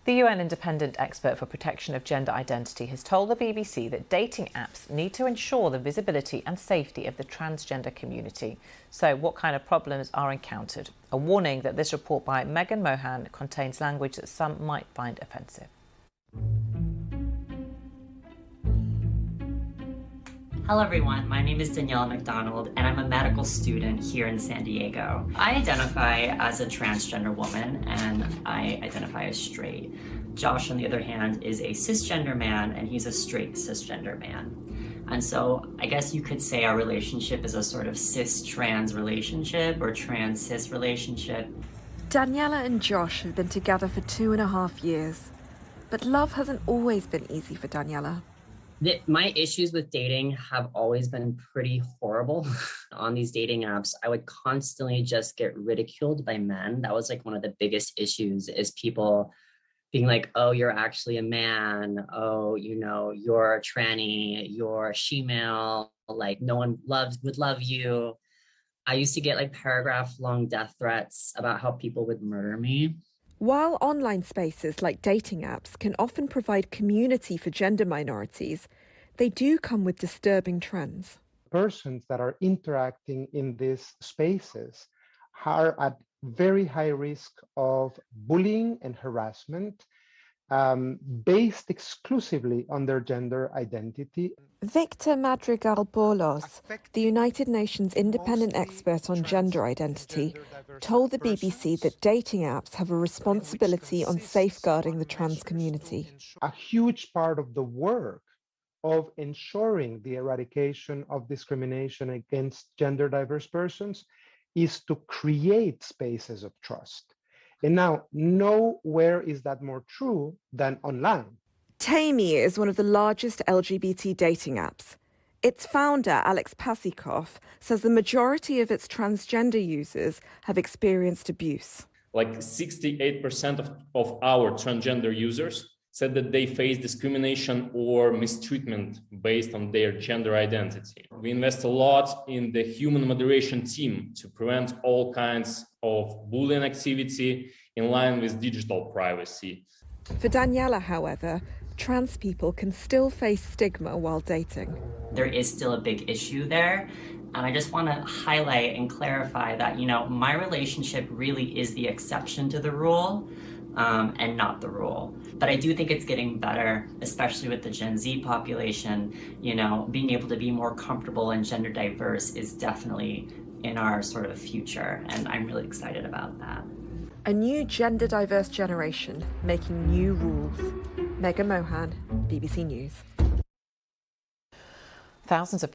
The UN independent expert for protection of gender identity has told the BBC that dating apps need to ensure the visibility and safety of the transgender community. So what kind of problems are encountered? A warning that this report by Megha and Mohan contains language that some might find offensive. Hello everyone, my name is Daniella McDonald and I'm a medical student here in San Diego. I identify as a transgender woman and I identify as straight. Josh, on the other hand, is a cisgender man and he's a straight cisgender man. And so I guess you could say our relationship is a sort of cis-trans relationship or trans-cis relationship. Daniella and Josh have been together for 2.5 years, but love hasn't always been easy for Daniella. My issues with dating have always been pretty horrible. On these dating apps, I would constantly just get ridiculed by men. That was like one of the biggest issues, is people being like, oh, you're actually a man. Oh, you're a tranny, you're a she-male, like no one would love you. I used to get like paragraph-long death threats about how people would murder me. While online spaces like dating apps can often provide community for gender minorities, they do come with disturbing trends. Persons that are interacting in these spaces are at very high risk of bullying and harassment based exclusively on their gender identity. Victor Madrigal-Borlos, the United Nations independent expert on gender identity, told the BBC that dating apps have a responsibility on safeguarding the trans community. A huge part of the work of ensuring the eradication of discrimination against gender diverse persons is to create spaces of trust. And now, nowhere is that more true than online. Tammy is one of the largest LGBT dating apps. Its founder, Alex Pasikov, says the majority of its transgender users have experienced abuse. Like 68% of our transgender users said that they face discrimination or mistreatment based on their gender identity. We invest a lot in the human moderation team to prevent all kinds of bullying activity in line with digital privacy. For Daniella, however, trans people can still face stigma while dating. There is still a big issue there. And I just want to highlight and clarify that, my relationship really is the exception to the rule and not the rule. But I do think it's getting better, especially with the Gen Z population. Being able to be more comfortable and gender diverse is definitely in our sort of future. And I'm really excited about that. A new gender diverse generation making new rules. Megha Mohan, BBC News. Thousands of